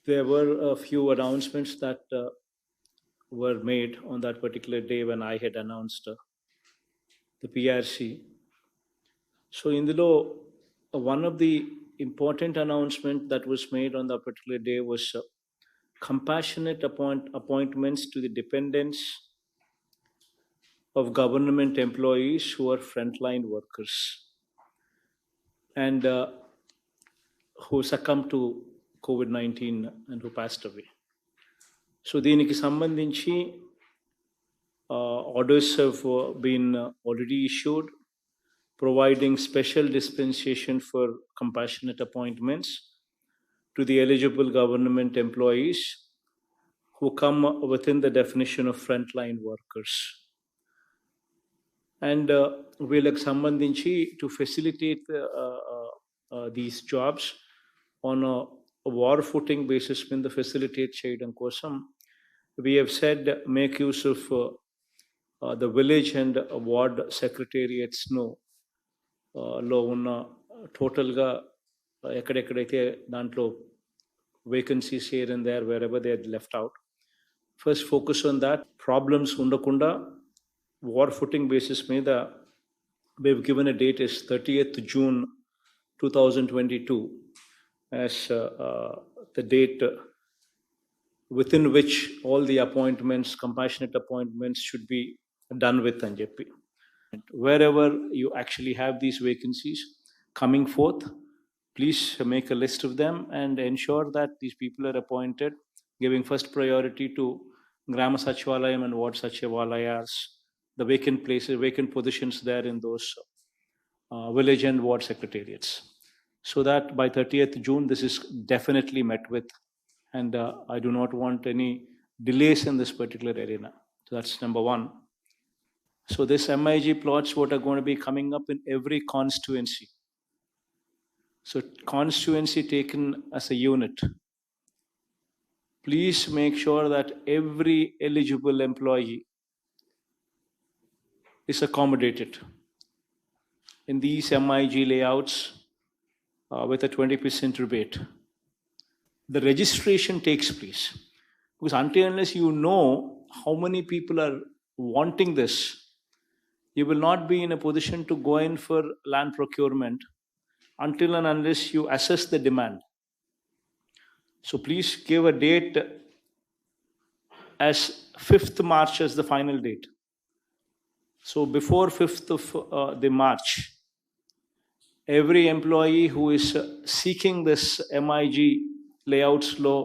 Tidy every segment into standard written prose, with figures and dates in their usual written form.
There were a few announcements that were made on that particular day when I had announced the PRC. So, in the law, one of the important announcement that was made on that particular day was compassionate appointments to the dependents of government employees who are frontline workers and who succumbed to COVID-19 and who passed away. So దీనికి సంబంధించి orders have been already issued providing special dispensation for compassionate appointments to the eligible government employees who come within the definition of frontline workers. And వీళ్ళకి సంబంధించి to facilitate these jobs on a war footing basis మీద facilitate చేయడం కోసం we have said make use of the village and ward secretariats లో ఉన్న టోటల్గా ఎక్కడెక్కడైతే దాంట్లో vacancies here and there wherever they had left out. First focus on that. Problems ఉండకుండా war footing basis మీద we've given a date is 30th June 2022 as the date within which all the appointments, compassionate appointments should be done with and చెప్పి. Wherever you actually have these vacancies coming forth, please make a list of them and ensure that these people are appointed, giving first priority to Grama Sachivalayam and Ward Sachivalayas, the vacant places, vacant positions there in those village and ward secretariats. So that by 30th June, this is definitely met with. And I do not want any delays in this particular arena. So that's number one. So this MIG plots what are going to be coming up in every constituency. So constituency taken as a unit. Please make sure that every eligible employee is accommodated in these MIG layouts with a 20% rebate. The registration takes place because until unless you know how many people are wanting this, you will not be in a position to go in for land procurement until and unless you assess the demand. So please give a date as 5th March as the final date. So before 5th of the March, every employee who is seeking this MIG layouts law,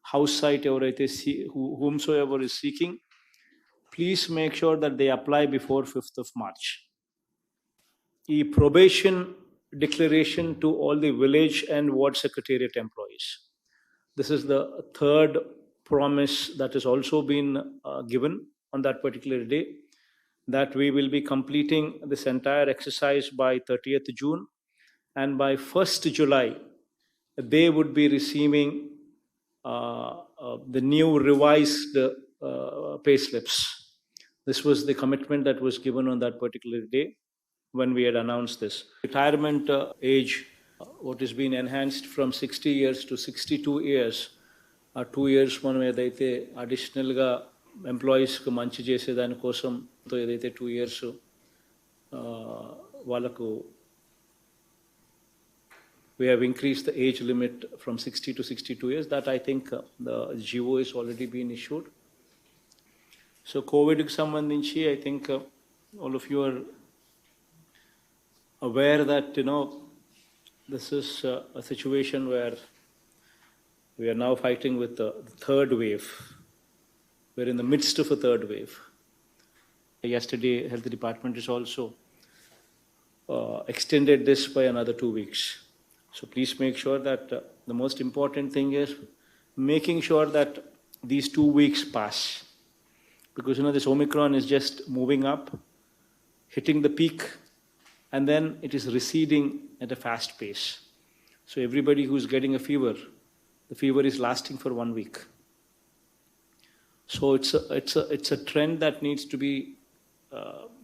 house site, whomsoever is seeking, please make sure that they apply before 5th of March. The probation declaration to all the village and ward secretariat employees. This is the third promise that has also been given on that particular day, that we will be completing this entire exercise by 30th June, and by 1st July, they would be receiving the new revised pay slips. This was the commitment that was given on that particular day when we had announced this. Retirement age, what has been enhanced from 60 years to 62 years, 2 years మనం ఏదైతే అడిషనల్గా ఎంప్లాయీస్కి మంచి చేసేదాని కోసం ఏదైతే 2 years వాళ్ళకు we have increased the age limit from 60 to 62 years. That I think the GO is already been issued. So COVID sambandhinchi, I think all of you are aware that this is a situation where we are now fighting with the third wave. We're in the midst of a third wave. Yesterday, Health Department has also extended this by another 2 weeks. So please make sure that the most important thing is making sure that these 2 weeks pass. Because this Omicron is just moving up, hitting the peak, and then it is receding at a fast pace. So everybody who's getting a fever, the fever is lasting for 1 week. So it's a trend that needs to be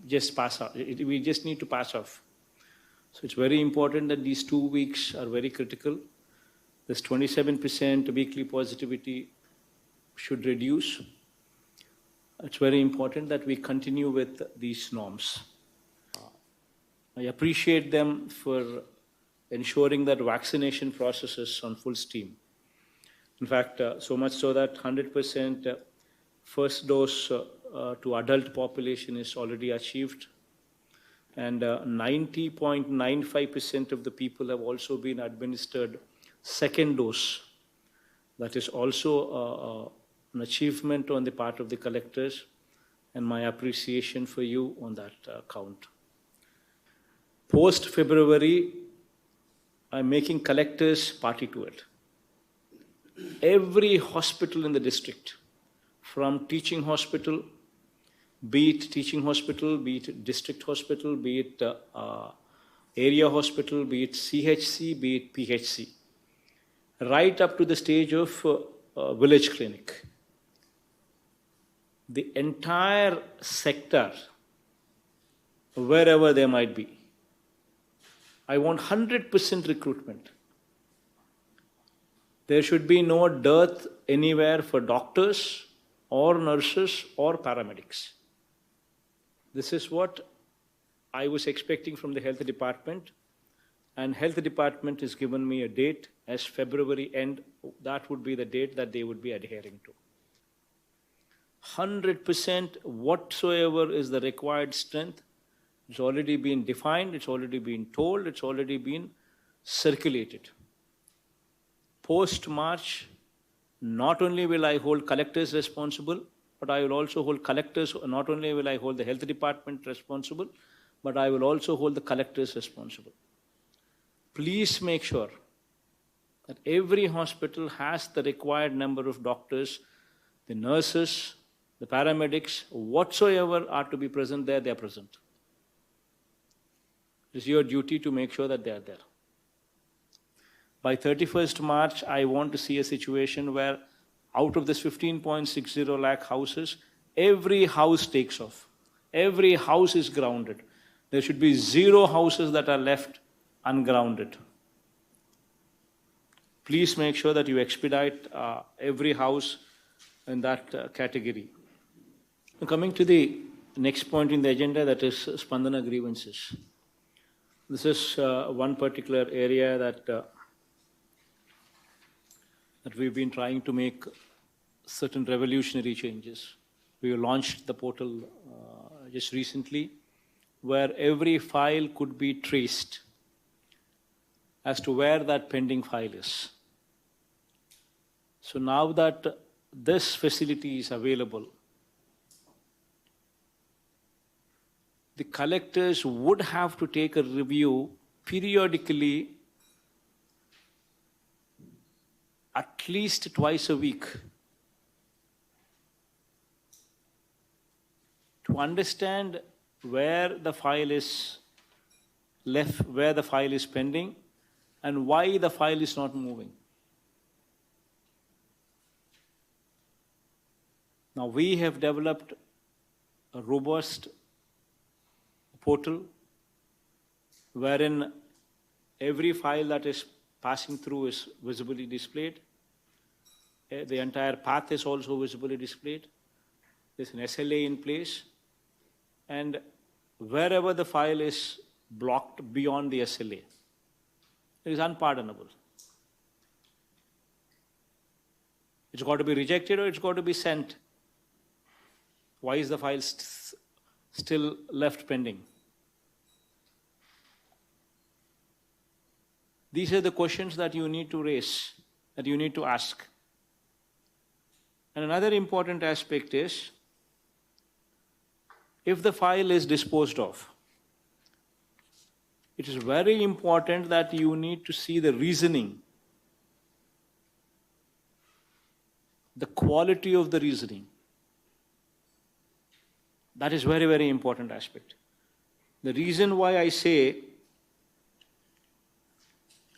just pass off. We just need to pass off. So it's very important that these 2 weeks are very critical. this 27% weekly positivity should reduce. It's very important that we continue with these norms. I appreciate them for ensuring that vaccination process is on full steam. In fact, so much so that 100% first dose to adult population is already achieved, and 90.95% of the people have also been administered second dose. That is also an achievement on the part of the collectors, and my appreciation for you on that count. Post-February, I'm making collectors party to it. Every hospital in the district, from teaching hospital, be it teaching hospital, be it district hospital, be it area hospital, be it CHC, be it PHC, right up to the stage of village clinic. The entire sector, wherever they might be, I want 100% recruitment. There should be no dearth anywhere for doctors or nurses or paramedics. This is what I was expecting from the health department, and health department has given me a date as February end. That would be the date that they would be adhering to. 100% whatsoever is the required strength. It's already been defined, it's already been told, it's already been circulated. Post-March, not only will I hold collectors responsible, but I will also hold collectors, not only will I hold the health department responsible, but I will also hold the collectors responsible. Please make sure that every hospital has the required number of doctors, the nurses, the paramedics, whatsoever are to be present there, they are present. It is your duty to make sure that they are there. By 31st March, I want to see a situation where out of this 15.60 lakh houses, every house takes off. Every house is grounded. There should be 0 houses that are left ungrounded. Please make sure that you expedite every house in that category. Now, coming to the next point in the agenda, that is Spandana Grievances. This is one particular area that we've been trying to make certain revolutionary changes. We launched the portal just recently, where every file could be traced as to where that pending file is. So now that this facility is available, the collectors would have to take a review periodically, at least twice a week, to understand where the file is left, where the file is pending, and why the file is not moving. Now, we have developed a robust portal wherein every file that is passing through is visibly displayed. The entire path is also visibly displayed. There's an SLA in place. And wherever the file is blocked beyond the SLA, it is unpardonable. It's got to be rejected or it's got to be sent. Why is the file still left pending? These are the questions that you need to raise, that you need to ask. And another important aspect is, if the file is disposed of, it is very important that you need to see the reasoning, the quality of the reasoning. That is very, very important aspect. The reason why I say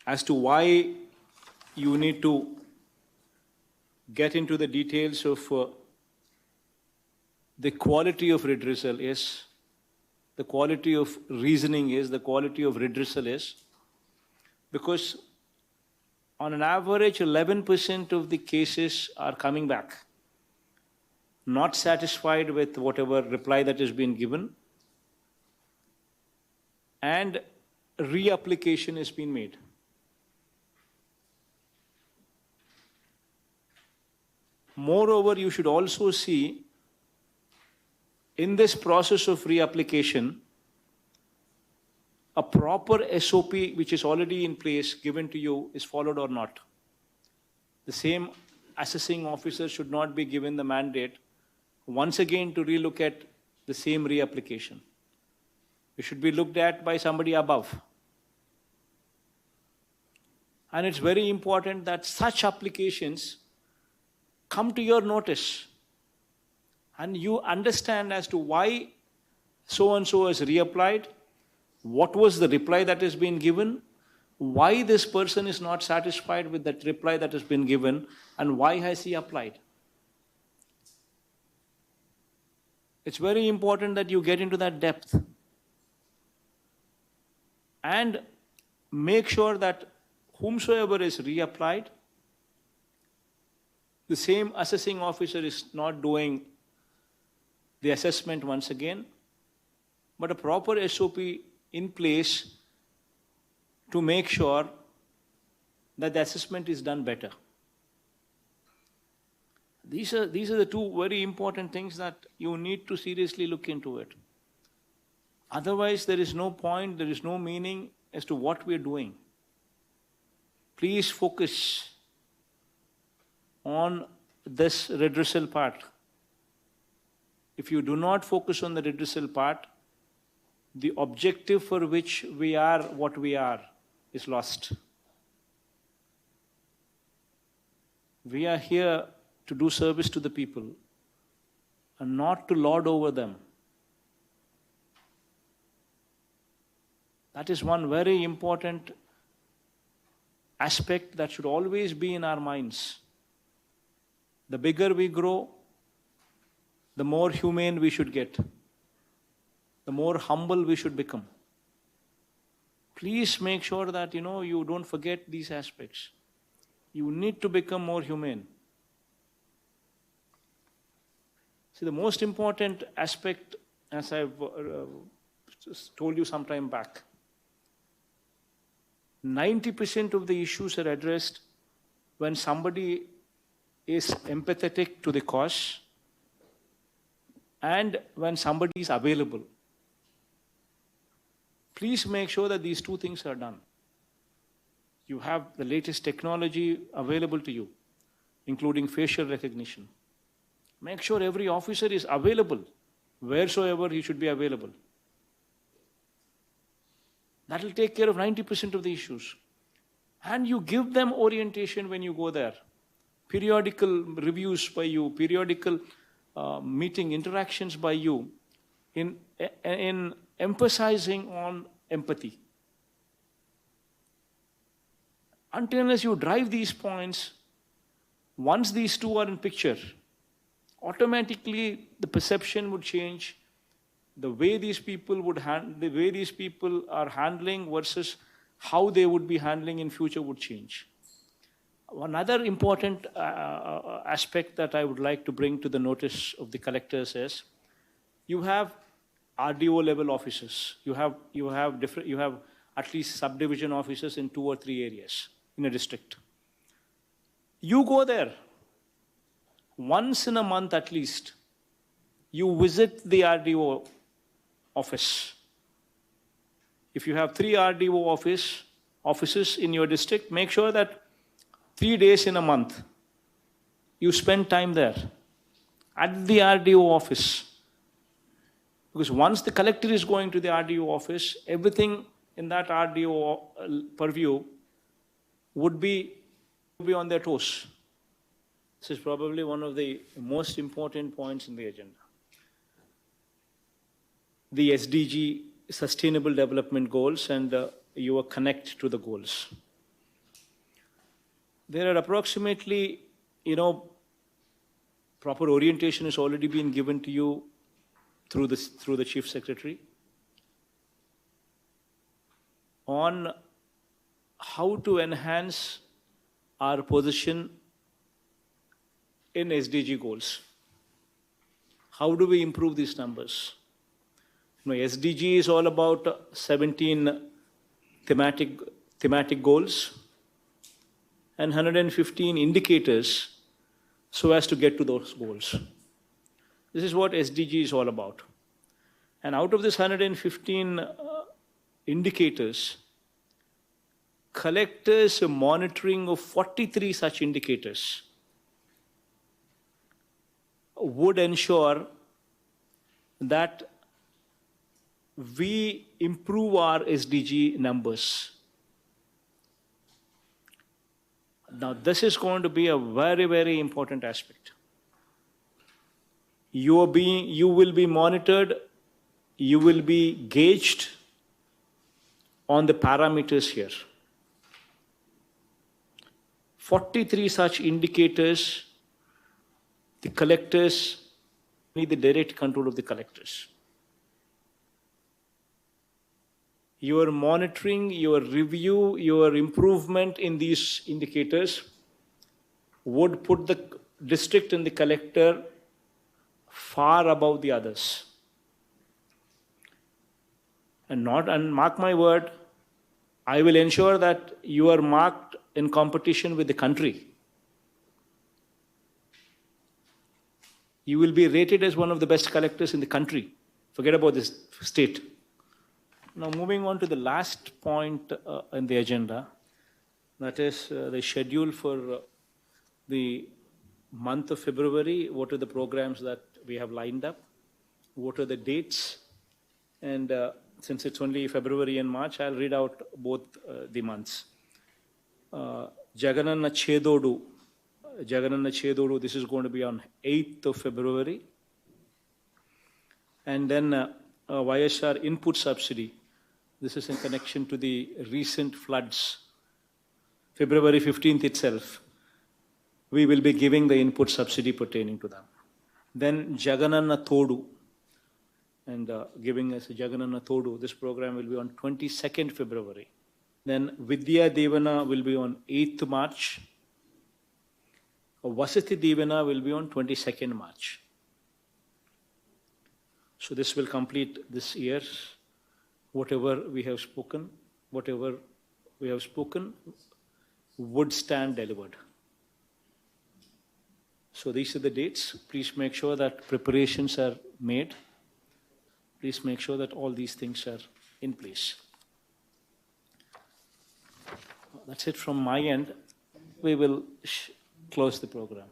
as to why you need to get into the details of the quality of redressal is, the quality of reasoning is, the quality of redressal is, because On an average, 11% of the cases are coming back, not satisfied with whatever reply that has been given, and reapplication has been made. Moreover, you should also see in this process of reapplication, a proper SOP which is already in place given to you is followed or not. The same assessing officer should not be given the mandate once again to relook at the same reapplication. It should be looked at by somebody above. And it's very important that such applications come to your notice and you understand as to why so-and-so has reapplied, what was the reply that has been given, why this person is not satisfied with that reply that has been given, and why has he applied. It's very important that you get into that depth and make sure that whomsoever is reapplied, the same assessing officer is not doing the assessment once again, but a proper SOP in place to make sure that the assessment is done better. These are the two very important things that you need to seriously look into it. Otherwise, there is no point, there is no meaning as to what we are doing. Please focus on this redressal part. If you do not focus on the redressal part, the objective for which we are what we are is lost. We are here to do service to the people and not to lord over them. That is one very important aspect that should always be in our minds. The bigger we grow, the more humane we should get, the more humble we should become. Please make sure that you don't forget these aspects. You need to become more humane. See, the most important aspect, as I've told you some time back, 90% of the issues are addressed when somebody is empathetic to the cause and when somebody is available. Please make sure that these two things are done. You have the latest technology available to you, including facial recognition. Make sure every officer is available wheresoever he should be available. That will take care of 90% of the issues. And you give them orientation when you go there. Periodical reviews by you, periodical meeting interactions by you in emphasizing on empathy. Until unless you drive these points, once these two are in picture, automatically the perception would change. The way these people are handling versus how they would be handling in future would change. Another important aspect that I would like to bring to the notice of the collectors is, you have RDO level officers. You have at least subdivision officers in 2 or 3 areas in a district. You go there once in a month at least. You visit the RDO office. If you have 3 RDO offices in your district, make sure that 3 days in a month you spend time there at the RDO office. Because once the collector is going to the RDO office, everything in that RDO purview would be on their toes. This is probably one of the most important points in the agenda. The SDG, Sustainable Development Goals, and your connect to the goals. There are approximately, proper orientation has already been given to you through the Chief Secretary on how to enhance our position in SDG goals. How do we improve these numbers? SDG is all about 17 thematic goals and 115 indicators so as to get to those goals. This is what SDG is all about. And out of this 115 indicators, collectors monitoring of 43 such indicators would ensure that we improve our SDG numbers. Now, this is going to be a very, very important aspect. You will be monitored, you will be gauged on the parameters here. 43 such indicators, the collectors need the direct control of the collectors. Your monitoring, your review, your improvement in these indicators would put the district and the collector far above the others. And mark my word, I will ensure that you are marked in competition with the country. You will be rated as one of the best collectors in the country. Forget about this state. Now, moving on to the last point in the agenda, that is the schedule for the month of February. What are the programs that we have lined up? What are the dates? And since it's only February and March, I'll read out both the months. Jagan Chedodu, this is going to be on 8th of February. And then YSR input subsidy. This is in connection to the recent floods. February 15th itself, we will be giving the input subsidy pertaining to them. Then Jagananna Thodu, and giving us Jagananna Thodu. This program will be on 22nd February. Then Vidya Devana will be on 8th March. Vasati Devana will be on 22nd March. So this will complete this year. Whatever we have spoken would stand delivered. So these are the dates. Please make sure that preparations are made. Please make sure that all these things are in place. That's it from my end. We will close the program.